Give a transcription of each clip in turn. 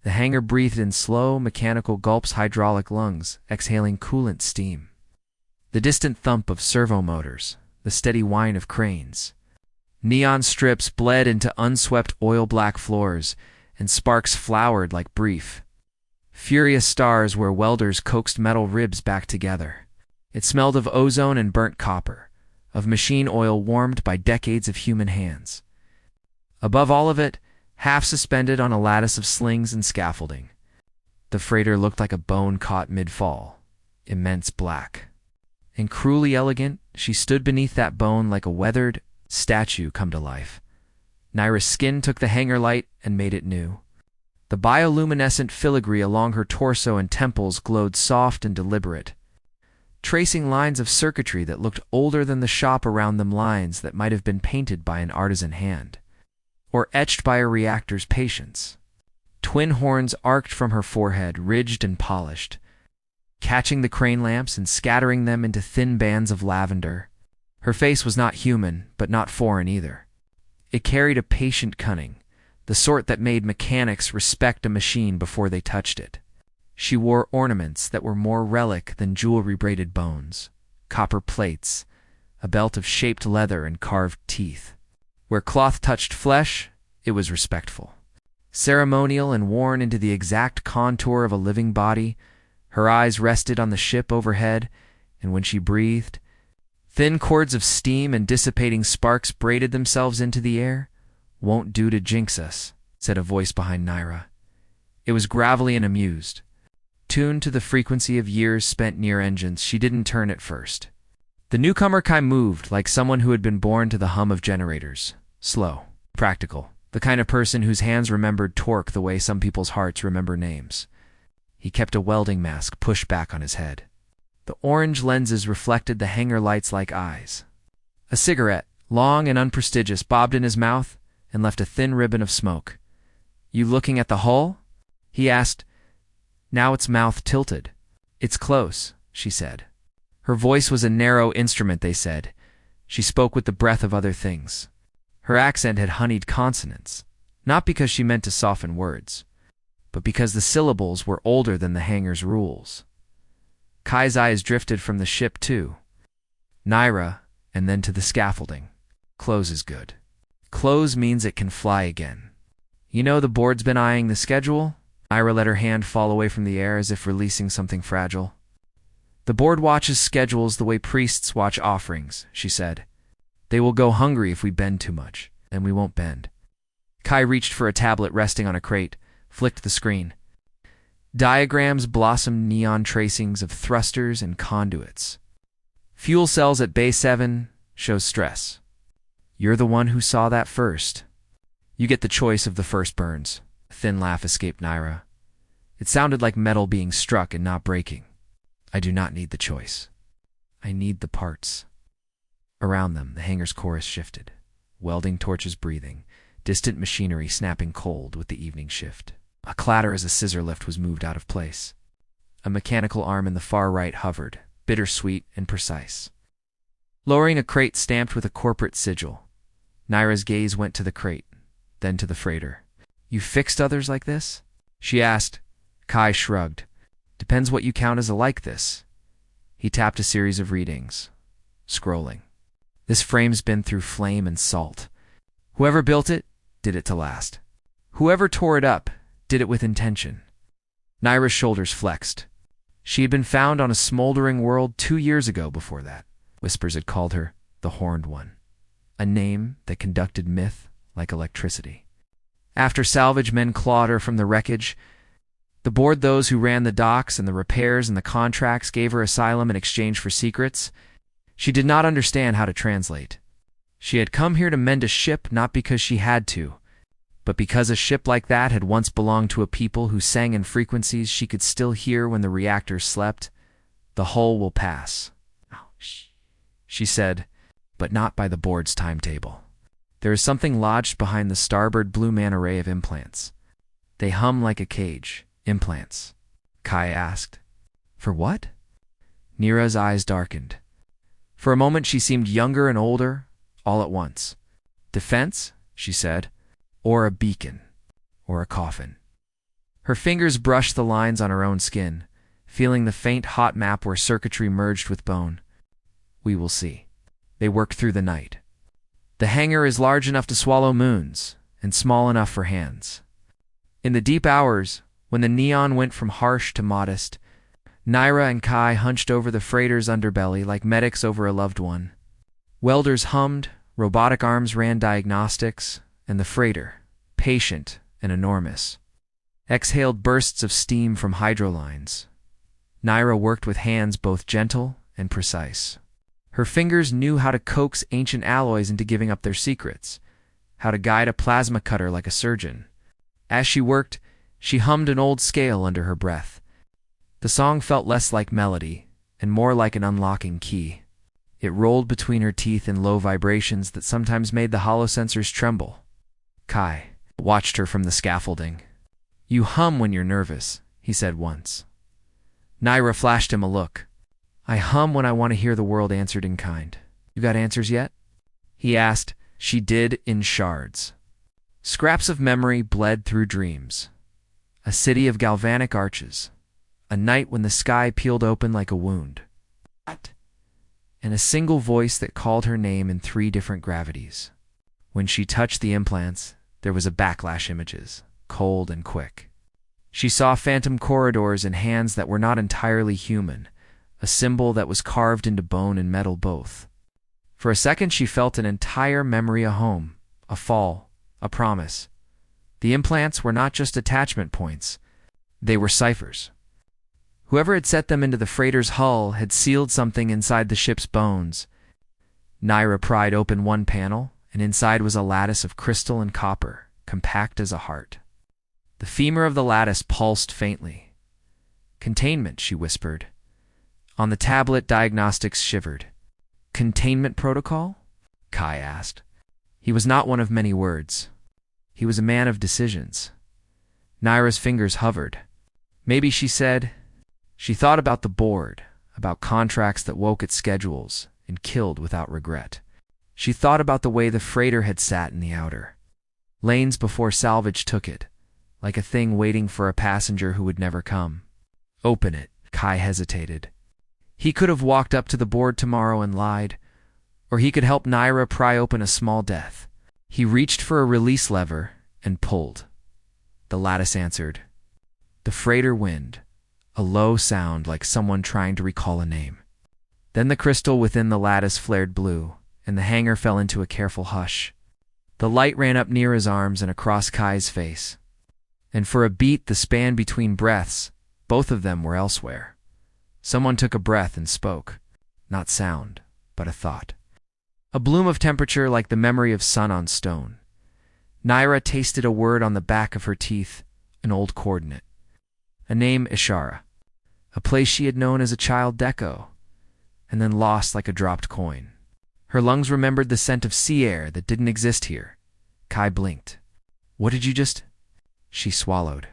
The hangar breathed in slow, mechanical gulps, hydraulic lungs, exhaling coolant steam. The distant thump of servo motors, the steady whine of cranes. Neon strips bled into unswept oil-black floors, and sparks flowered like brief, furious stars where welders coaxed metal ribs back together. It smelled of ozone and burnt copper, of machine oil warmed by decades of human hands. Above all of it, half suspended on a lattice of slings and scaffolding, the freighter looked like a bone caught mid-fall, immense black. And cruelly elegant, she stood beneath that bone like a weathered statue come to life. Naira's skin took the hangar light and made it new. The bioluminescent filigree along her torso and temples glowed soft and deliberate, tracing lines of circuitry that looked older than the shop around them, lines that might have been painted by an artisan hand, or etched by a reactor's patience. Twin horns arced from her forehead, ridged and polished, catching the crane lamps and scattering them into thin bands of lavender. Her face was not human, but not foreign either. It carried a patient cunning, the sort that made mechanics respect a machine before they touched it. She wore ornaments that were more relic than jewelry-braided bones, copper plates, a belt of shaped leather and carved teeth. Where cloth touched flesh, it was respectful. Ceremonial and worn into the exact contour of a living body, her eyes rested on the ship overhead, and when she breathed, thin cords of steam and dissipating sparks braided themselves into the air. "Won't do to jinx us," said a voice behind Naira. It was gravelly and amused. Tuned to the frequency of years spent near engines, she didn't turn at first. The newcomer Kai moved like someone who had been born to the hum of generators. Slow, practical, the kind of person whose hands remembered torque the way some people's hearts remember names. He kept a welding mask pushed back on his head. The orange lenses reflected the hangar lights like eyes. A cigarette, long and unprestigious, bobbed in his mouth and left a thin ribbon of smoke. "You looking at the hull?" he asked. Now its mouth tilted. "It's close," she said. Her voice was a narrow instrument, they said. She spoke with the breath of other things. Her accent had honeyed consonants, not because she meant to soften words, but because the syllables were older than the hangar's rules. Kai's eyes drifted from the ship too. Naira, and then to the scaffolding. "Close is good. Close means it can fly again. You know, the board's been eyeing the schedule?" Naira let her hand fall away from the air as if releasing something fragile. "The board watches schedules the way priests watch offerings," she said. "They will go hungry if we bend too much, and we won't bend." Kai reached for a tablet resting on a crate, flicked the screen. Diagrams blossomed, neon tracings of thrusters and conduits. "Fuel cells at Bay 7 shows stress. You're the one who saw that first. You get the choice of the first burns." A thin laugh escaped Naira. It sounded like metal being struck and not breaking. "I do not need the choice. I need the parts." Around them, the hangar's chorus shifted. Welding torches breathing, distant machinery snapping cold with the evening shift. A clatter as a scissor lift was moved out of place. A mechanical arm in the far right hovered, bittersweet and precise. Lowering a crate stamped with a corporate sigil, Naira's gaze went to the crate, then to the freighter. "You fixed others like this?" she asked. Kai shrugged. "Depends what you count as a like this." He tapped a series of readings, scrolling. "This frame's been through flame and salt. Whoever built it, did it to last. Whoever tore it up, did it with intention." Naira's shoulders flexed. She had been found on a smoldering world 2 years ago. Before that, whispers had called her the Horned One, a name that conducted myth like electricity. After salvage men clawed her from the wreckage, the board, those who ran the docks and the repairs and the contracts, gave her asylum in exchange for secrets. She did not understand how to translate. She had come here to mend a ship not because she had to, but because a ship like that had once belonged to a people who sang in frequencies she could still hear when the reactors slept. "The hull will pass," she said, "but not by the board's timetable. There is something lodged behind the starboard blue man array of implants. They hum like a cage." "Implants?" Kai asked. "For what?" Nira's eyes darkened. For a moment she seemed younger and older, all at once. "Defense," she said, "or a beacon, or a coffin." Her fingers brushed the lines on her own skin, feeling the faint hot map where circuitry merged with bone. We will see. They worked through the night. The hangar is large enough to swallow moons, and small enough for hands. In the deep hours, when the neon went from harsh to modest, Naira and Kai hunched over the freighter's underbelly like medics over a loved one. Welders hummed, robotic arms ran diagnostics, and the freighter, patient and enormous, exhaled bursts of steam from hydrolines. Naira worked with hands both gentle and precise. Her fingers knew how to coax ancient alloys into giving up their secrets, how to guide a plasma cutter like a surgeon. As she worked, she hummed an old scale under her breath. The song felt less like melody and more like an unlocking key. It rolled between her teeth in low vibrations that sometimes made the holosensors tremble. Kai watched her from the scaffolding. "You hum when you're nervous," he said once. Naira flashed him a look. "I hum when I want to hear the world answered in kind. You got answers yet?" he asked. She did, in shards. Scraps of memory bled through dreams. A city of galvanic arches. A night when the sky peeled open like a wound. And a single voice that called her name in 3 different gravities. When she touched the implants, there was a backlash images, cold and quick. She saw phantom corridors and hands that were not entirely human, a symbol that was carved into bone and metal both. For a second she felt an entire memory, a home, a fall, a promise. The implants were not just attachment points, they were ciphers. Whoever had set them into the freighter's hull had sealed something inside the ship's bones. Naira pried open one panel, and inside was a lattice of crystal and copper, compact as a heart. The femur of the lattice pulsed faintly. "Containment," she whispered. On the tablet, diagnostics shivered. "Containment protocol?" Kai asked. He was not one of many words. He was a man of decisions. Naira's fingers hovered. "Maybe," she said. She thought about the board, about contracts that woke at schedules and killed without regret. She thought about the way the freighter had sat in the outer lanes before salvage took it, like a thing waiting for a passenger who would never come. "Open it," Kai hesitated. He could have walked up to the board tomorrow and lied, or he could help Naira pry open a small death. He reached for a release lever and pulled. The lattice answered. The freighter wind, a low sound like someone trying to recall a name. Then the crystal within the lattice flared blue, and the hangar fell into a careful hush. The light ran up Naira's arms and across Kai's face. And for a beat, the span between breaths, both of them were elsewhere. Someone took a breath and spoke. Not sound, but a thought. A bloom of temperature like the memory of sun on stone. Naira tasted a word on the back of her teeth, an old coordinate. A name, Ishara. A place she had known as a child, Deco, and then lost like a dropped coin. Her lungs remembered the scent of sea air that didn't exist here. Kai blinked. "What did you just—" She swallowed.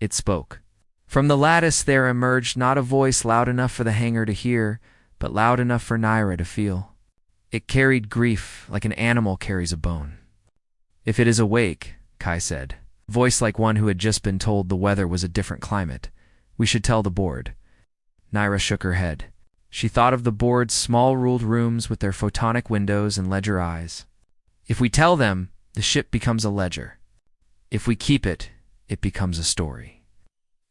It spoke. From the lattice there emerged not a voice loud enough for the hangar to hear, but loud enough for Naira to feel. It carried grief like an animal carries a bone. "If it is awake," Kai said, voice like one who had just been told the weather was a different climate, "we should tell the board." Naira shook her head. She thought of the board's small ruled rooms with their photonic windows and ledger eyes. "If we tell them, the ship becomes a ledger. If we keep it, it becomes a story."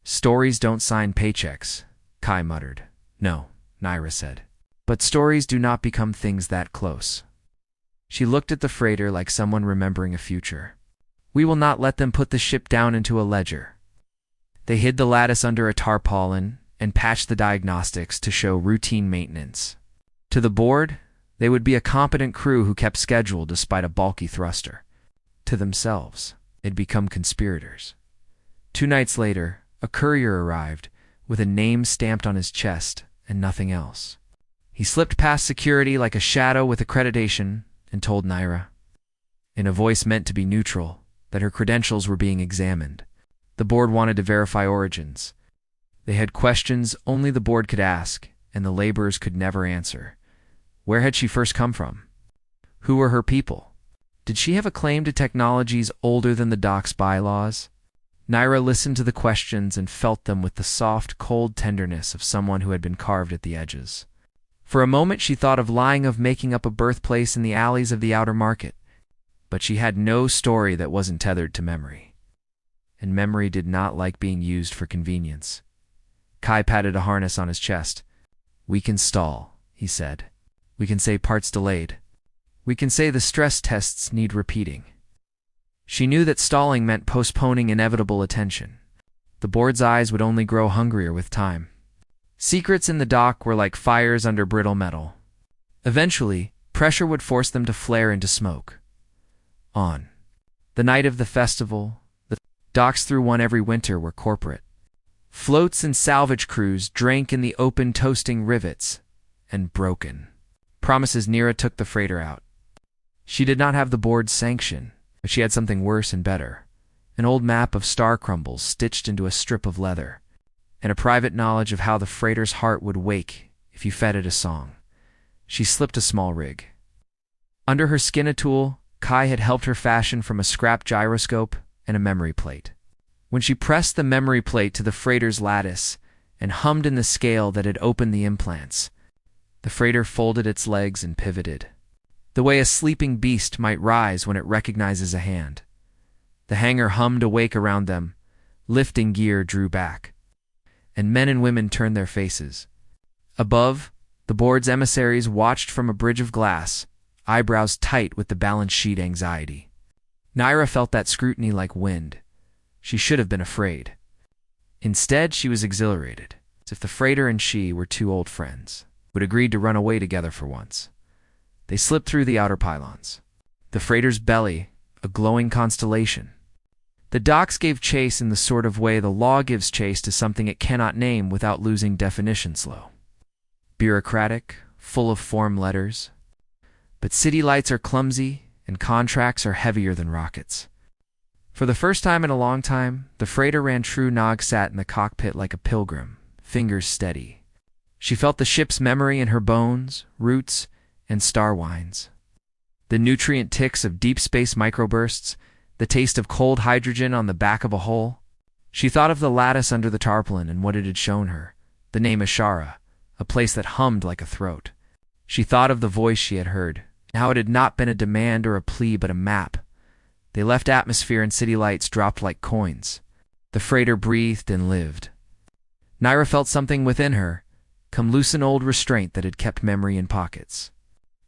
"Stories don't sign paychecks," Kai muttered. "No," Naira said. "But stories do not become things that close." She looked at the freighter like someone remembering a future. "We will not let them put the ship down into a ledger." They hid the lattice under a tarpaulin and patched the diagnostics to show routine maintenance. To the board, they would be a competent crew who kept schedule despite a bulky thruster. To themselves, they'd become conspirators. 2 nights later, a courier arrived, with a name stamped on his chest and nothing else. He slipped past security like a shadow with accreditation and told Naira, in a voice meant to be neutral, that her credentials were being examined. The board wanted to verify origins. They had questions only the board could ask, and the laborers could never answer. Where had she first come from? Who were her people? Did she have a claim to technologies older than the dock's bylaws? Naira listened to the questions and felt them with the soft, cold tenderness of someone who had been carved at the edges. For a moment she thought of making up a birthplace in the alleys of the outer market, but she had no story that wasn't tethered to memory. And memory did not like being used for convenience. Kai patted a harness on his chest. "We can stall," he said. "We can say parts delayed. We can say the stress tests need repeating." She knew that stalling meant postponing inevitable attention. The board's eyes would only grow hungrier with time. Secrets in the dock were like fires under brittle metal. Eventually, pressure would force them to flare into smoke. On the night of the festival, the docks through one every winter were corporate. Floats and salvage crews drank in the open toasting rivets, and broken promises Naira took the freighter out. She did not have the board's sanction, but she had something worse and better: an old map of star crumbles stitched into a strip of leather, and a private knowledge of how the freighter's heart would wake if you fed it a song. She slipped a small rig. Under her skin a tool, Kai had helped her fashion from a scrap gyroscope and a memory plate. When she pressed the memory plate to the freighter's lattice and hummed in the scale that had opened the implants, the freighter folded its legs and pivoted, the way a sleeping beast might rise when it recognizes a hand. The hangar hummed awake around them, lifting gear drew back, and men and women turned their faces. Above, the board's emissaries watched from a bridge of glass, eyebrows tight with the balance sheet anxiety. Naira felt that scrutiny like wind. She should have been afraid. Instead, she was exhilarated, as if the freighter and she were two old friends, who had agreed to run away together for once. They slipped through the outer pylons. The freighter's belly, a glowing constellation. The docks gave chase in the sort of way the law gives chase to something it cannot name without losing definition slow. Bureaucratic, full of form letters. But city lights are clumsy, and contracts are heavier than rockets. For the first time in a long time, the freighter ran true. Nog sat in the cockpit like a pilgrim, fingers steady. She felt the ship's memory in her bones, roots, and star wines. The nutrient ticks of deep space microbursts, the taste of cold hydrogen on the back of a hull. She thought of the lattice under the tarpaulin and what it had shown her, the name Ishara, a place that hummed like a throat. She thought of the voice she had heard, how it had not been a demand or a plea but a map. They left atmosphere and city lights dropped like coins. The freighter breathed and lived. Naira felt something within her come loose, an old restraint that had kept memory in pockets.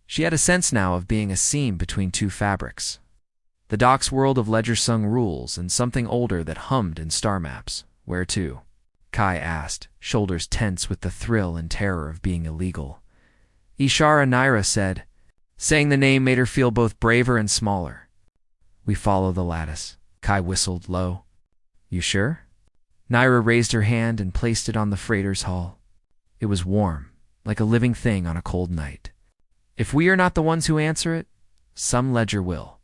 She had a sense now of being a seam between two fabrics. The dock's world of ledger-sung rules and something older that hummed in star maps. "Where to?" Kai asked, shoulders tense with the thrill and terror of being illegal. Ishara, Naira said. Saying the name made her feel both braver and smaller. "We follow the lattice," Kai whistled low. "You sure?" Naira raised her hand and placed it on the freighter's hull. It was warm, like a living thing on a cold night. "If we are not the ones who answer it, some ledger will.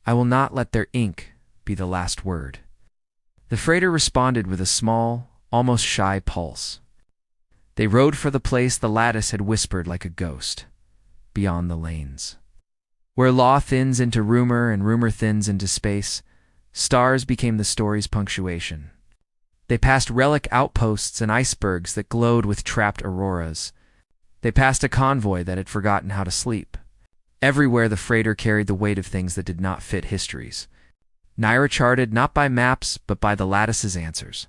I will not let their ink be the last word." The freighter responded with a small, almost shy pulse. They rode for the place the lattice had whispered like a ghost, beyond the lanes. Where law thins into rumor and rumor thins into space, stars became the story's punctuation. They passed relic outposts and icebergs that glowed with trapped auroras. They passed a convoy that had forgotten how to sleep. Everywhere the freighter carried the weight of things that did not fit histories. Naira charted not by maps, but by the lattice's answers.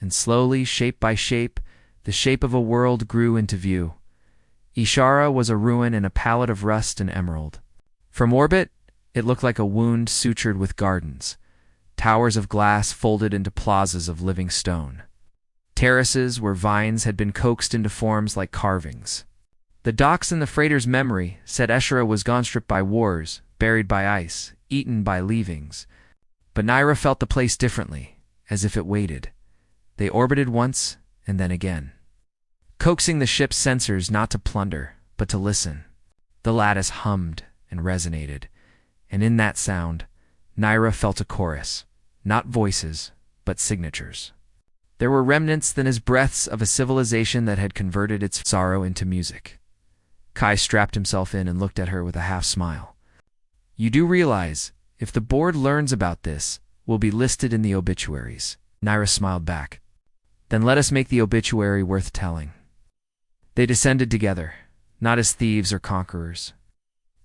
And slowly, shape by shape, the shape of a world grew into view. Ishara was a ruin in a palette of rust and emerald. From orbit, it looked like a wound sutured with gardens, towers of glass folded into plazas of living stone. Terraces where vines had been coaxed into forms like carvings. The docks in the freighter's memory said Eshara was gone, stripped by wars, buried by ice, eaten by leavings. But Naira felt the place differently, as if it waited. They orbited once, and then again, coaxing the ship's sensors not to plunder, but to listen. The lattice hummed and resonated, and in that sound, Naira felt a chorus, not voices, but signatures. There were remnants thin as breaths of a civilization that had converted its sorrow into music. Kai strapped himself in and looked at her with a half-smile. "You do realize, if the board learns about this, will be listed in the obituaries. Naira smiled back. Then let us make the obituary worth telling. They descended together, not as thieves or conquerors,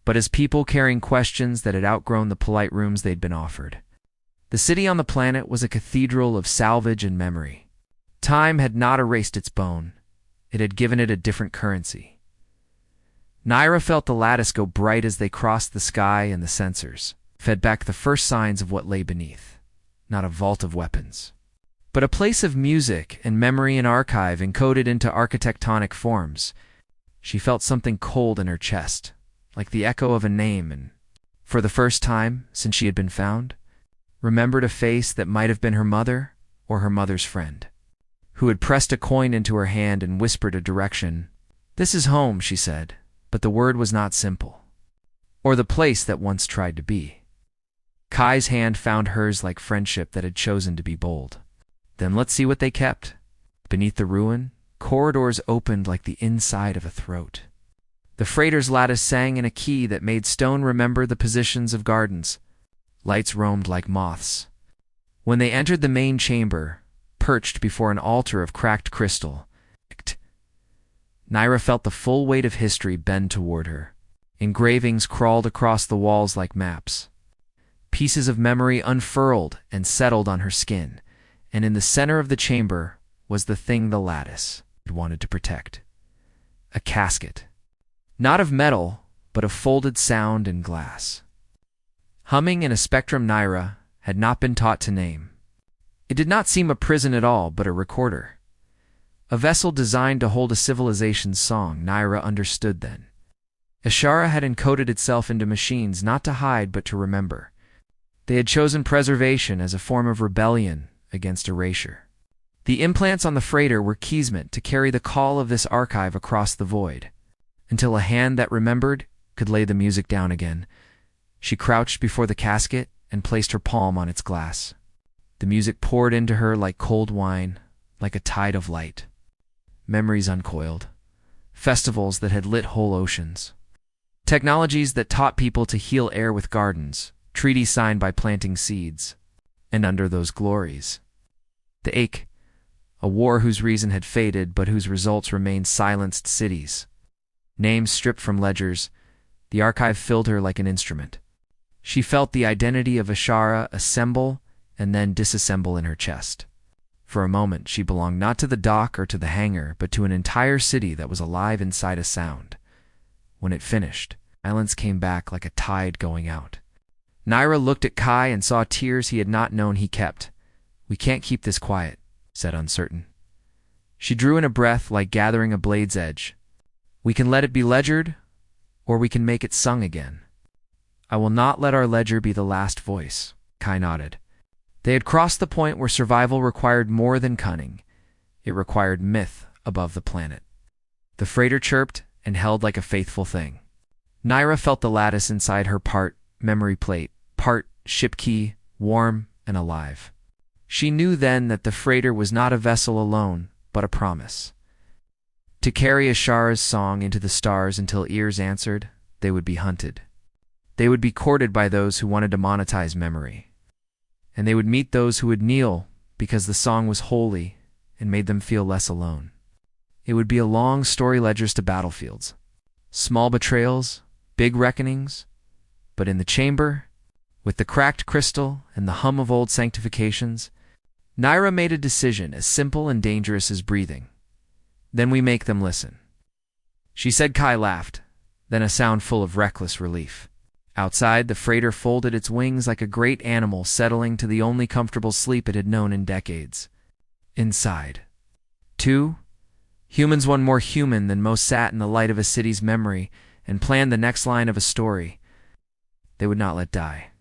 but as people carrying questions that had outgrown the polite rooms they'd been offered. The city on the planet was a cathedral of salvage and memory. Time had not erased its bone. It had given it a different currency. Naira felt the lattice go bright as they crossed the sky, and the sensors fed back the first signs of what lay beneath. Not a vault of weapons, but a place of music and memory and archive encoded into architectonic forms. She felt something cold in her chest, like the echo of a name, and, for the first time since she had been found, remembered a face that might have been her mother or her mother's friend, who had pressed a coin into her hand and whispered a direction. "This is home," she said, but the word was not simple, or the place that once tried to be. Kai's hand found hers like friendship that had chosen to be bold. Then let's see what they kept. Beneath the ruin, corridors opened like the inside of a throat. The freighter's lattice sang in a key that made stone remember the positions of gardens. Lights roamed like moths. When they entered the main chamber, perched before an altar of cracked crystal, Naira felt the full weight of history bend toward her. Engravings crawled across the walls like maps. Pieces of memory unfurled and settled on her skin, and in the center of the chamber was the thing the lattice had wanted to protect. A casket. Not of metal, but of folded sound and glass. Humming in a spectrum Naira had not been taught to name. It did not seem a prison at all, but a recorder. A vessel designed to hold a civilization's song, Naira understood then. Ashara had encoded itself into machines not to hide but to remember. They had chosen preservation as a form of rebellion against erasure. The implants on the freighter were keys meant to carry the call of this archive across the void, until a hand that remembered could lay the music down again. She crouched before the casket and placed her palm on its glass. The music poured into her like cold wine, like a tide of light. Memories uncoiled. Festivals that had lit whole oceans. Technologies that taught people to heal air with gardens. Treaties signed by planting seeds. And under those glories, the ache, a war whose reason had faded but whose results remained silenced cities. Names stripped from ledgers, the archive filled her like an instrument. She felt the identity of Ashara assemble and then disassemble in her chest. For a moment, she belonged not to the dock or to the hangar, but to an entire city that was alive inside a sound. When it finished, silence came back like a tide going out. Naira looked at Kai and saw tears he had not known he kept. "We can't keep this quiet," said uncertain. She drew in a breath like gathering a blade's edge. "We can let it be ledgered, or we can make it sung again." "I will not let our ledger be the last voice," Kai nodded. They had crossed the point where survival required more than cunning. It required myth above the planet. The freighter chirped and held like a faithful thing. Naira felt the lattice inside her, part memory plate, part ship key, warm and alive. She knew then that the freighter was not a vessel alone, but a promise. To carry Ashara's song into the stars until ears answered, they would be hunted. They would be courted by those who wanted to monetize memory. And they would meet those who would kneel because the song was holy and made them feel less alone. It would be a long story, ledgers to battlefields. Small betrayals, big reckonings, but in the chamber, with the cracked crystal and the hum of old sanctifications, Naira made a decision as simple and dangerous as breathing. "Then we make them listen," she said. Kai laughed, then a sound full of reckless relief. Outside, the freighter folded its wings like a great animal settling to the only comfortable sleep it had known in decades. Inside, two humans, one more human than most, sat in the light of a city's memory and planned the next line of a story they would not let die.